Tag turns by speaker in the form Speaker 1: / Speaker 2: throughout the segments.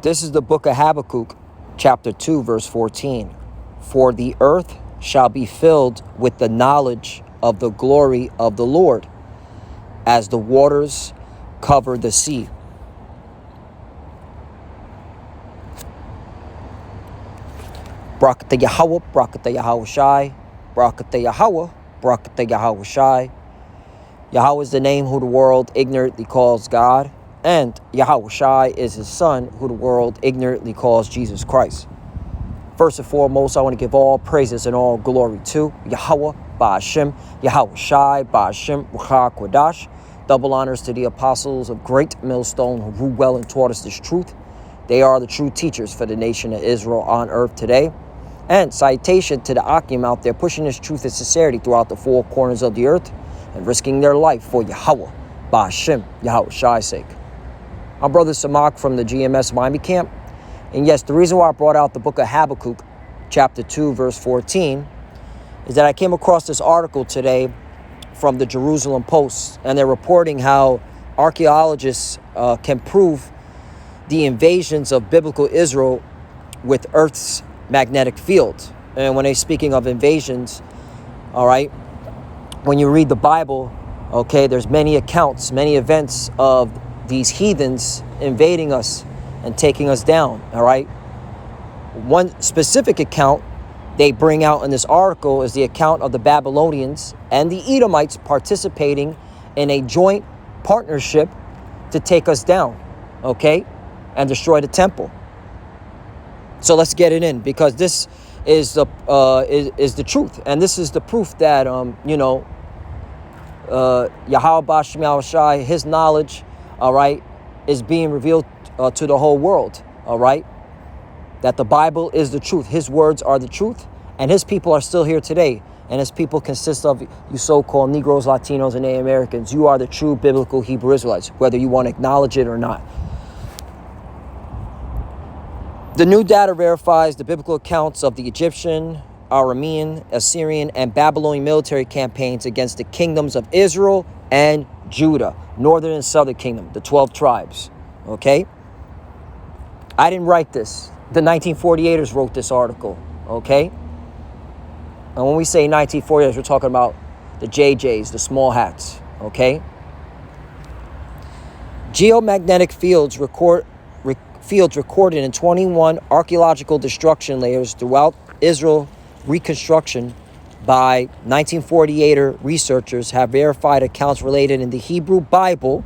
Speaker 1: This is the book of Habakkuk, chapter 2, verse 14. For the earth shall be filled with the knowledge of the glory of the Lord, as the waters cover the sea. Barakatah Yahweh, Barakatah Yahweh Shai, Barakatah Yahweh, Barakatah Yahweh Shai. Yahweh is the name who the world ignorantly calls God, and Yahweh Shai is his son who the world ignorantly calls Jesus Christ. First and foremost, I want to give all praises and all glory to Yahweh, Ba'ashem, Yahweh Shai, Ba'ashem, Ruach HaKodesh. Double honors to the apostles of Great Millstone who ruled well and taught us this truth. They are the true teachers for the nation of Israel on earth today. And citation to the Akim out there pushing this truth and sincerity throughout the four corners of the earth and risking their life for Yahweh, Ba'ashem, Yahweh Shai's sake. I'm Brother Samak from the GMS Miami camp. And yes, the reason why I brought out the book of Habakkuk, chapter 2, verse 14, is that I came across this article today from the Jerusalem Post, and they're reporting how archaeologists can prove the invasions of biblical Israel with Earth's magnetic field. And when they're speaking of invasions, all right, when you read the Bible, okay, there's many accounts, many events of these heathens invading us and taking us down, all right? One specific account they bring out in this article is the account of the Babylonians and the Edomites participating in a joint partnership to take us down, okay, and destroy the temple. So let's get it in, because this is the truth, and this is the proof that Yahweh Ba'ashem Yahweh Shai, his knowledge, all right, is being revealed to the whole world, all right? That the Bible is the truth. His words are the truth, and his people are still here today. And his people consist of you so-called Negroes, Latinos, and Native Americans. You are the true biblical Hebrew Israelites, whether you want to acknowledge it or not. The new data verifies the biblical accounts of the Egyptian, Aramean, Assyrian, and Babylonian military campaigns against the kingdoms of Israel and Judah, northern and southern kingdom, the 12 tribes, okay? I didn't write this. The 1948ers wrote this article, okay? And when we say 1948ers, we're talking about the JJs, the small hats, okay? Geomagnetic fields recorded in 21 archaeological destruction layers throughout Israel reconstruction by 1948er researchers have verified accounts related in the Hebrew Bible.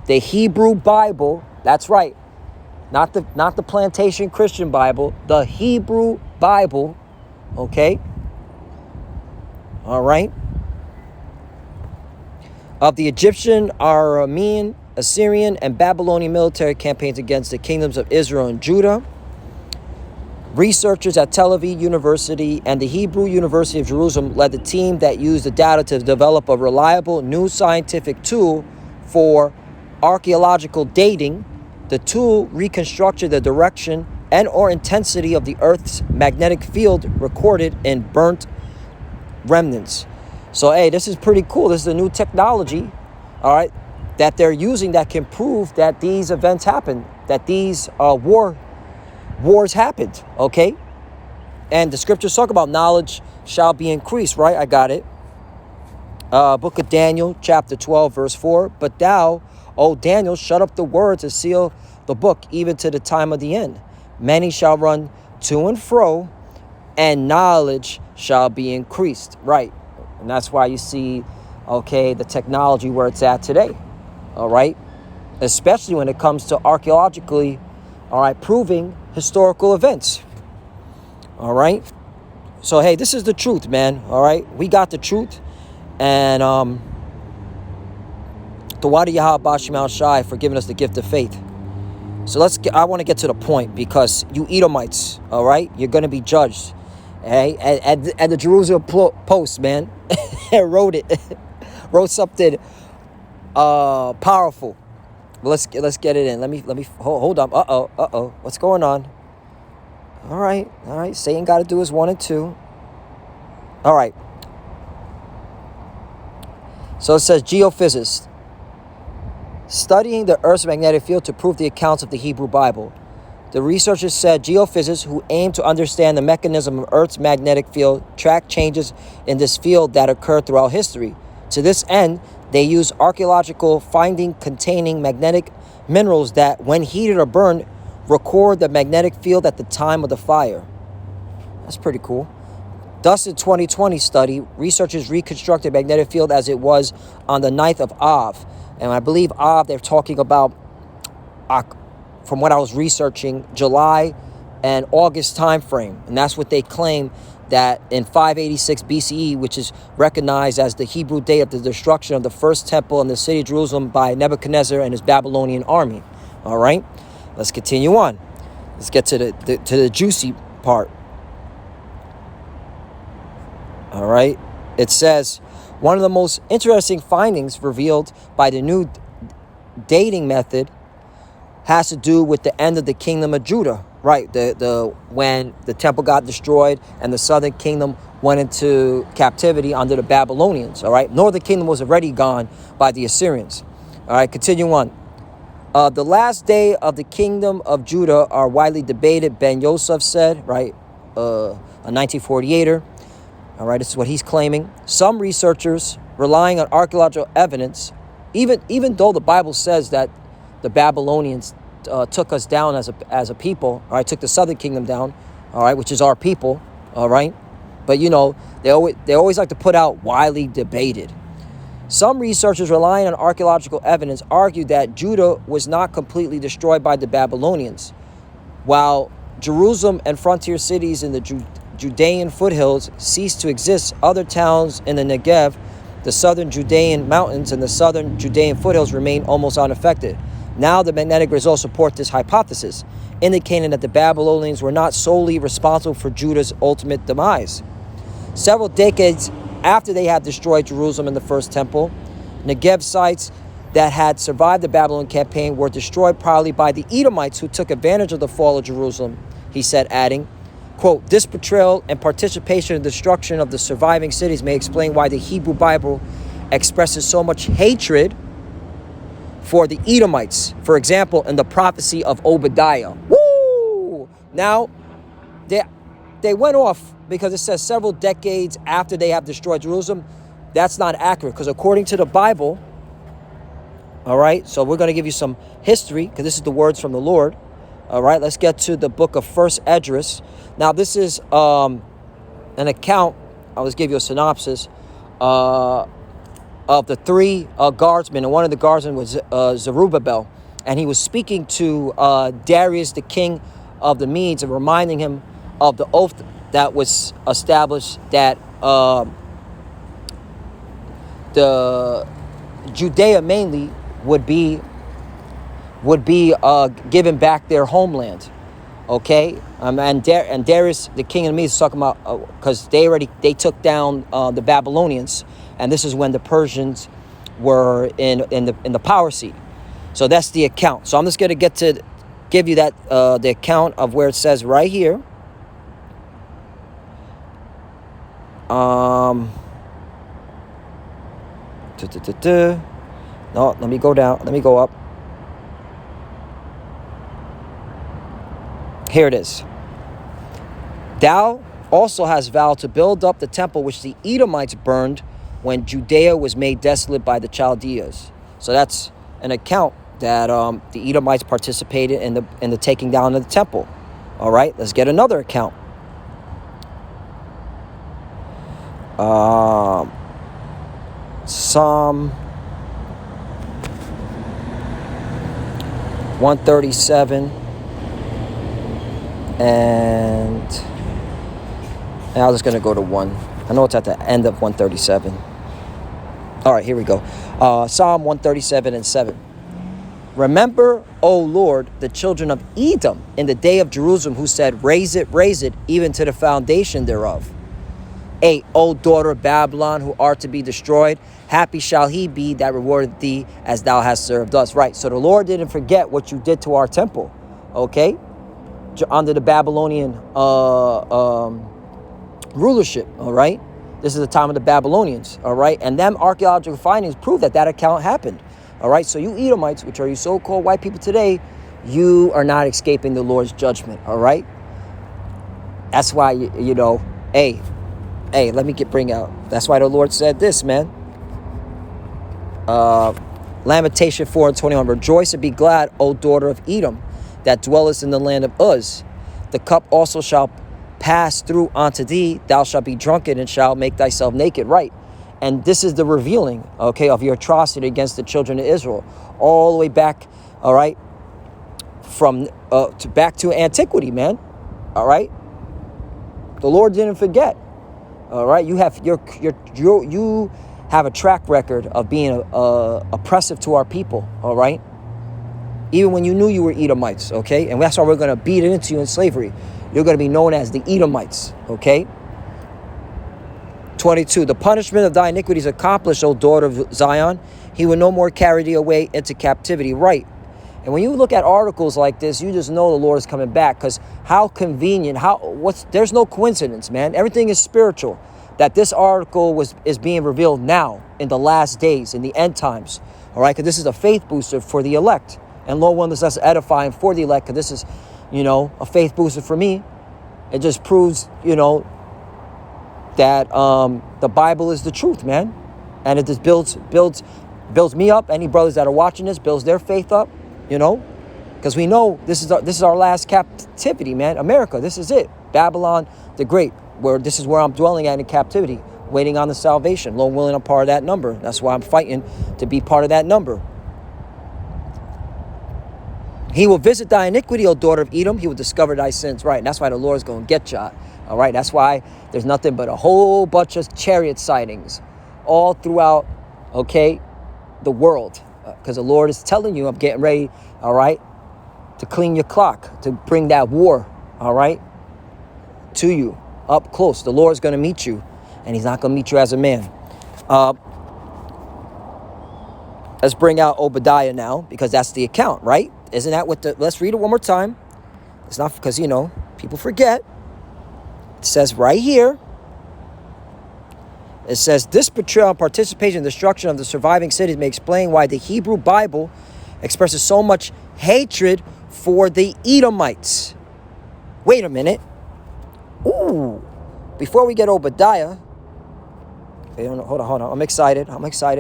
Speaker 1: The Hebrew Bible, that's right, not the plantation Christian Bible, the Hebrew Bible, okay? All right. Of the Egyptian, Aramean, Assyrian, and Babylonian military campaigns against the kingdoms of Israel and Judah. Researchers at Tel Aviv University and the Hebrew University of Jerusalem led the team that used the data to develop a reliable new scientific tool for archaeological dating. The tool reconstructed the direction and or intensity of the Earth's magnetic field recorded in burnt remnants. So, hey, this is pretty cool. This is a new technology, all right, that they're using that can prove that these events happened, that these wars happened, okay? And the scriptures talk about knowledge shall be increased, right? I got it. Book of Daniel, chapter 12, verse 4. But thou, O Daniel, shut up the words and seal the book, even to the time of the end. Many shall run to and fro, and knowledge shall be increased, right? And that's why you see, okay, the technology where it's at today, all right? Especially when it comes to archaeologically, all right, proving historical events, all right? So, hey, this is the truth, man, all right? We got the truth, and Obadiah Yahweh Ba'ashem Yahweh Shai for giving us the gift of faith. So I want to get to the point, because you Edomites, all right, you're going to be judged. Hey, and the Jerusalem Post, man, wrote something powerful. Let's get it in. Let me hold on. What's going on? All right. Satan got to do his 1 and 2. All right. So it says geophysicists studying the Earth's magnetic field to prove the accounts of the Hebrew Bible. The researchers said geophysicists who aim to understand the mechanism of Earth's magnetic field track changes in this field that occur throughout history. To this end, they use archaeological findings containing magnetic minerals that, when heated or burned, record the magnetic field at the time of the fire. That's pretty cool. Thus, in 2020 study, researchers reconstructed magnetic field as it was on the 9th of Av. And I believe Av, they're talking about, from what I was researching, July and August time frame. And that's what they claim, that in 586 BCE, which is recognized as the Hebrew day of the destruction of the first temple in the city of Jerusalem by Nebuchadnezzar and his Babylonian army. All right, let's continue on. Let's get to the juicy part. All right, it says, one of the most interesting findings revealed by the new dating method has to do with the end of the kingdom of Judah. Right, when the temple got destroyed and the southern kingdom went into captivity under the Babylonians. All right, northern kingdom was already gone by the Assyrians. All right, continue on. The last day of the kingdom of Judah are widely debated, Ben Yosef said, right, a 1948er. All right, this is what he's claiming. Some researchers relying on archaeological evidence, even though the Bible says that the Babylonians took us down as a people, all right, took the southern kingdom down, all right, which is our people, all right, but they always like to put out widely debated. Some researchers relying on archaeological evidence argue that Judah was not completely destroyed by the Babylonians. While Jerusalem and frontier cities in the Judean foothills ceased to exist, other towns in the Negev, the southern Judean mountains, and the southern Judean foothills remain almost unaffected. Now the magnetic results support this hypothesis, indicating that the Babylonians were not solely responsible for Judah's ultimate demise. Several decades after they had destroyed Jerusalem and the first temple, Negev sites that had survived the Babylon campaign were destroyed probably by the Edomites, who took advantage of the fall of Jerusalem, he said, adding, quote, this portrayal and participation in the destruction of the surviving cities may explain why the Hebrew Bible expresses so much hatred for the Edomites, for example, in the prophecy of Obadiah. Woo! Now, they went off because it says several decades after they have destroyed Jerusalem. That's not accurate, because according to the Bible, all right, so we're going to give you some history, because this is the words from the Lord. All right, let's get to the book of 1 Esdras. Now, this is an account, I'll just give you a synopsis, of the three guardsmen, and one of the guardsmen was Zerubbabel, and he was speaking to Darius, the king of the Medes, and reminding him of the oath that was established that the Judea mainly would be given back their homeland. Okay, and Darius, the king of the Medes, is talking about because they took down the Babylonians. And this is when the Persians were in the power seat. So that's the account. So I'm just going to give you that the account of where it says right here. No, let me go down. Let me go up. Here it is. Thou also hast vowed to build up the temple which the Edomites burned when Judea was made desolate by the Chaldeans. So that's an account that the Edomites participated in the taking down of the temple. All right, let's get another account. Psalm 137 and I was just going to go to 1. I know it's at the end of 137. All right, here we go. Psalm 137 and 7. Remember, O Lord, the children of Edom in the day of Jerusalem, who said, raise it, even to the foundation thereof. 8. O daughter of Babylon, who art to be destroyed, happy shall he be that rewarded thee as thou hast served us. Right, so the Lord didn't forget what you did to our temple, okay? Under the Babylonian rulership, all right? This is the time of the Babylonians, all right? And them archaeological findings prove that account happened, all right? So you Edomites, which are you so-called white people today, you are not escaping the Lord's judgment, all right? That's why, hey, let me bring out. That's why the Lord said this, man. Lamentation 4:21. Rejoice and be glad, O daughter of Edom, that dwellest in the land of Uz. The cup also shall pass through unto thee. Thou shalt be drunken and shalt make thyself naked. Right. And this is the revealing, okay, of your atrocity against the children of Israel. All the way back, all right, from back to antiquity, man. All right. The Lord didn't forget. All right. You have you have a track record of being oppressive to our people. All right. Even when you knew you were Edomites, okay? And that's why we're going to beat it into you in slavery. You're going to be known as the Edomites, okay? 22, the punishment of thy iniquities accomplished, O daughter of Zion. He will no more carry thee away into captivity. Right. And when you look at articles like this, you just know the Lord is coming back, because how convenient, there's no coincidence, man. Everything is spiritual. That this article is being revealed now in the last days, in the end times, all right? Because this is a faith booster for the elect. And Lord willing, this is edifying for the elect, because this is, a faith booster for me. It just proves, that the Bible is the truth, man. And it just builds me up. Any brothers that are watching this, builds their faith up, because we know this is our last captivity, man. America, this is it. Babylon the Great, this is where I'm dwelling at in captivity, waiting on the salvation. Lord willing, I'm part of that number. That's why I'm fighting to be part of that number. He will visit thy iniquity, O daughter of Edom. He will discover thy sins. Right. And that's why the Lord's going to get you. All right. That's why there's nothing but a whole bunch of chariot sightings all throughout, okay, the world. Because the Lord is telling you, I'm getting ready, all right, to clean your clock, to bring that war, all right, to you up close. The Lord's going to meet you, and he's not going to meet you as a man. Let's bring out Obadiah now, because that's the account, right? Isn't that let's read it one more time. It's not because, people forget. It says right here, it says, this betrayal and participation in the destruction of the surviving cities may explain why the Hebrew Bible expresses so much hatred for the Edomites. Wait a minute. Ooh. Before we get Obadiah. Okay, hold on. I'm excited.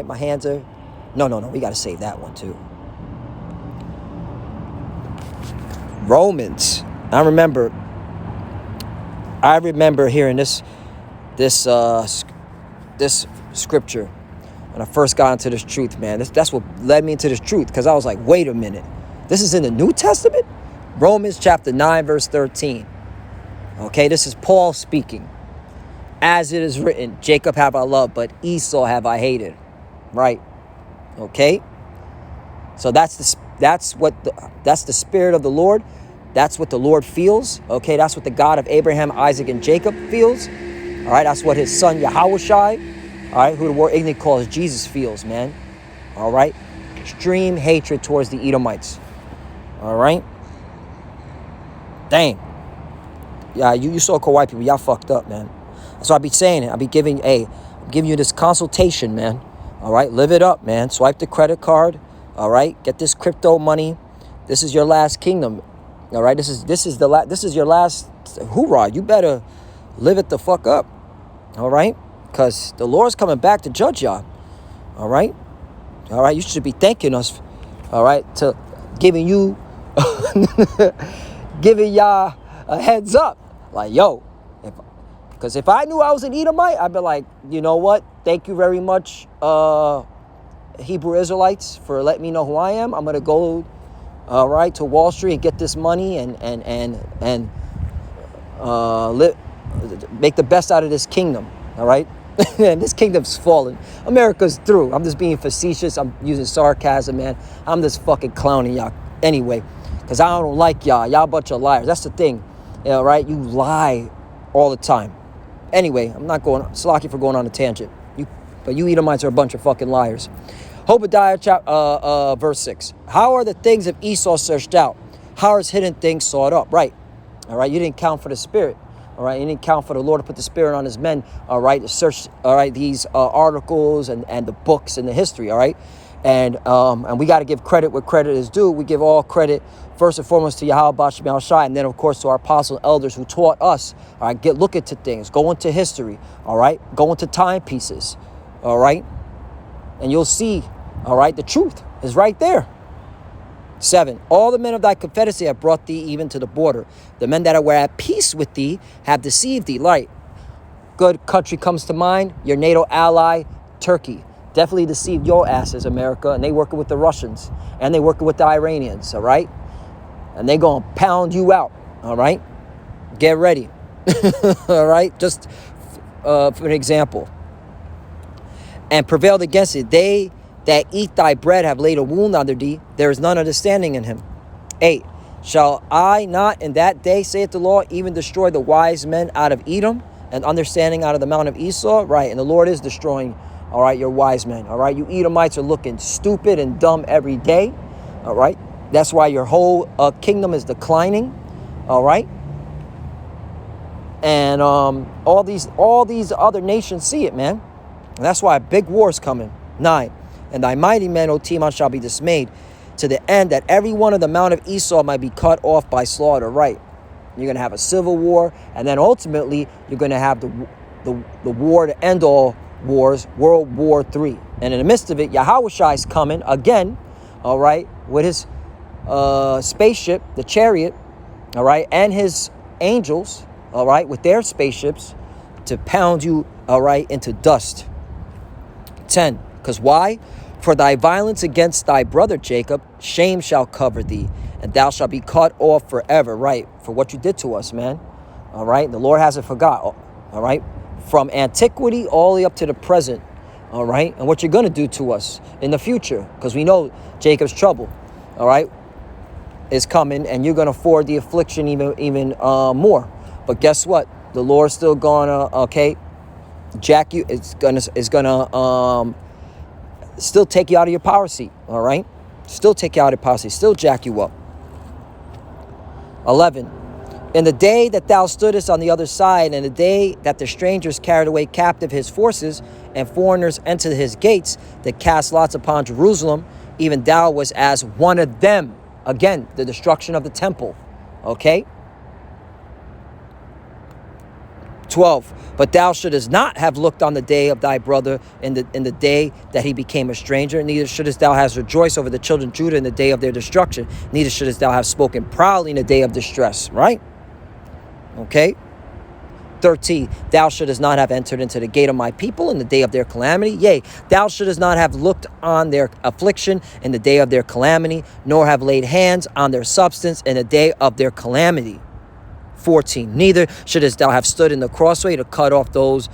Speaker 1: My hands are... No. We got to save that one too. Romans. I remember hearing this scripture when I first got into this truth, man. That's what led me into this truth, because I was like, wait a minute. This is in the New Testament? Romans chapter 9, verse 13. Okay, this is Paul speaking. As it is written, Jacob have I loved, but Esau have I hated. Right? Okay? So that's the spirit of the Lord. That's what the Lord feels. Okay, that's what the God of Abraham, Isaac, and Jacob feels. All right, that's what his son Yahushai, all right, who the word ignorant calls Jesus, feels, man. All right, extreme hatred towards the Edomites. All right, dang. Yeah, you so-called white people, y'all fucked up, man. That's why I be saying it. I'm giving you this consultation, man. All right, live it up, man. Swipe the credit card. All right, get this crypto money. This is your last kingdom. All right, this is your last hoorah. You better live it the fuck up. All right, because the Lord's coming back to judge y'all. All right, you should be thanking us. All right, to giving y'all a heads up. Like, yo, because if I knew I was an Edomite, I'd be like, you know what? Thank you very much, Hebrew Israelites, for letting me know who I am. I'm gonna go, all right, to Wall Street and get this money and make the best out of this kingdom. All right, and this kingdom's fallen. America's through. I'm just being facetious. I'm using sarcasm, man. I'm just fucking clowning y'all anyway, because I don't like y'all. Y'all a bunch of liars. That's the thing. All right, you lie all the time. Anyway, I'm not going. Slocky for going on a tangent. But you Edomites are a bunch of fucking liars. Obadiah verse 6. How are the things of Esau searched out? How are his hidden things sought up? Right. All right. You didn't count for the spirit. All right. You didn't count for the Lord to put the spirit on his men. All right. To search. All right. These articles and the books and the history. All right. And we got to give credit where credit is due. We give all credit first and foremost to Yahweh Bashim Yahushai, and then of course to our apostles and elders who taught us. All right, look into things, go into history. All right, go into timepieces. All right, and you'll see. All right, the truth is right there. 7. All the men of thy confederacy have brought thee even to the border. The men that were at peace with thee have deceived thee. Right. Good country comes to mind. Your NATO ally, Turkey. Definitely deceived your asses, America. And they working with the Russians. And they working with the Iranians. All right. And they going to pound you out. All right. Get ready. All right. Just for an example. And prevailed against it. They that eat thy bread have laid a wound under thee. There is none understanding in him. 8. Shall I not in that day, saith the Lord, even destroy the wise men out of Edom and understanding out of the mount of Esau? Right. And the Lord is destroying, all right, your wise men. All right. You Edomites are looking stupid and dumb every day. All right. That's why your whole kingdom is declining. All right. And all these other nations see it, man. And that's why a big war is coming. 9. And thy mighty men, O Timon, shall be dismayed, to the end that every one of the mount of Esau might be cut off by slaughter. Right. You're going to have a civil war, and then ultimately you're going to have the war to end all wars, World War III. And in the midst of it, Yahushua is coming again, all right, with his spaceship, the chariot, all right, and his angels, all right, with their spaceships to pound you, all right, into dust. 10. Because why? For thy violence against thy brother Jacob, shame shall cover thee, and thou shalt be cut off forever. Right. For what you did to us, man. All right. The Lord hasn't forgot. All right. From antiquity all the way up to the present. All right. And what you're going to do to us in the future. Because we know Jacob's trouble. All right. Is coming, and you're going to forward the affliction even more. But guess what? The Lord's still going to, okay, jack you. It's gonna still take you out of your power seat, all right? Still take you out of your power seat, still jack you up. 11. In the day that thou stoodest on the other side, and the day that the strangers carried away captive his forces, and foreigners entered his gates, that cast lots upon Jerusalem, even thou was as one of them. Again, the destruction of the temple, okay? 12. But thou shouldest not have looked on the day of thy brother in the day that he became a stranger. Neither shouldest thou have rejoiced over the children of Judah in the day of their destruction. Neither shouldest thou have spoken proudly in the day of distress. Right? Okay. 13. Thou shouldest not have entered into the gate of my people in the day of their calamity. Yea, thou shouldest not have looked on their affliction in the day of their calamity, nor have laid hands on their substance in the day of their calamity. 14. Neither shouldest thou have stood in the crossway to cut off those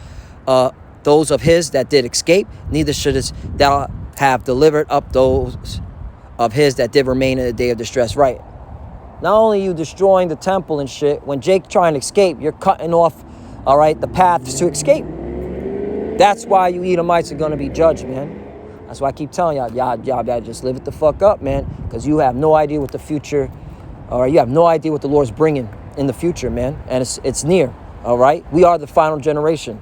Speaker 1: of his that did escape. Neither shouldest thou have delivered up those of his that did remain in the day of distress. Right. Not only are you destroying the temple and shit, when Jake trying to escape, you're cutting off, all right, the paths to escape. That's why you Edomites are going to be judged, man. That's why I keep telling y'all gotta just live it the fuck up, man, because you have no idea what the future, all right, you have no idea what the Lord's bringing in the future, man, and it's near, all right? We are the final generation.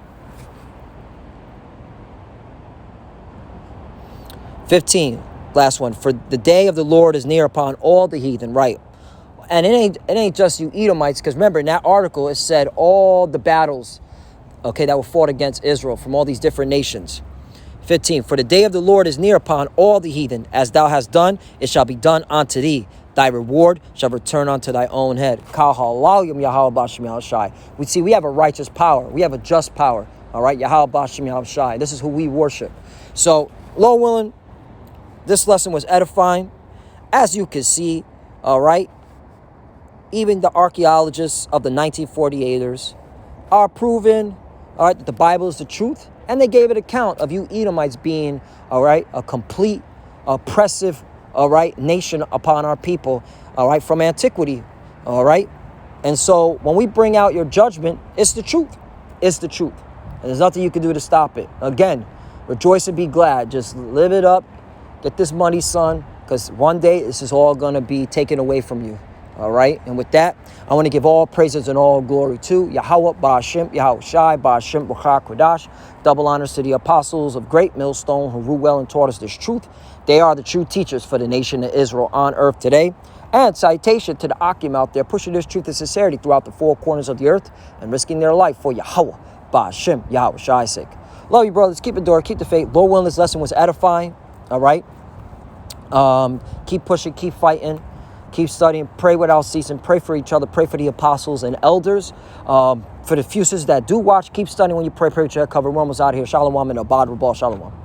Speaker 1: 15, last one. For the day of the Lord is near upon all the heathen, right? And it ain't just you Edomites, because remember in that article it said all the battles, okay, that were fought against Israel from all these different nations. 15, for the day of the Lord is near upon all the heathen. As thou hast done, it shall be done unto thee. Thy reward shall return unto thy own head. We see we have a righteous power. We have a just power. All right. This is who we worship. So, Lord willing, this lesson was edifying. As you can see, all right, even the archaeologists of the 1948ers are proving, all right, that the Bible is the truth. And they gave an account of you Edomites being, all right, a complete oppressive, all right, nation upon our people, all right, from antiquity, all right? And so when we bring out your judgment, it's the truth. It's the truth. And there's nothing you can do to stop it. Again, rejoice and be glad. Just live it up. Get this money, son, because one day this is all going to be taken away from you. All right, and with that, I want to give all praises and all glory to Yahweh, Ba'ashem, Yahweh Shai, Ba'ashem, B'chak, Kodash. Double honors to the apostles of Great Millstone who ruled well and taught us this truth. They are the true teachers for the nation of Israel on earth today. And citation to the Akim out there pushing this truth and sincerity throughout the four corners of the earth and risking their life for Yahweh, Ba'ashem, Yahweh Shai's sake. Love you, brothers. Keep it door, keep the faith. Lord willing, this lesson was edifying. All right. Keep pushing, keep fighting. Keep studying, pray without ceasing, pray for each other, pray for the apostles and elders. For the fuses that do watch, keep studying when you pray with your head covered. We're almost out of here. Shalom and Abad Rabal. Shalom.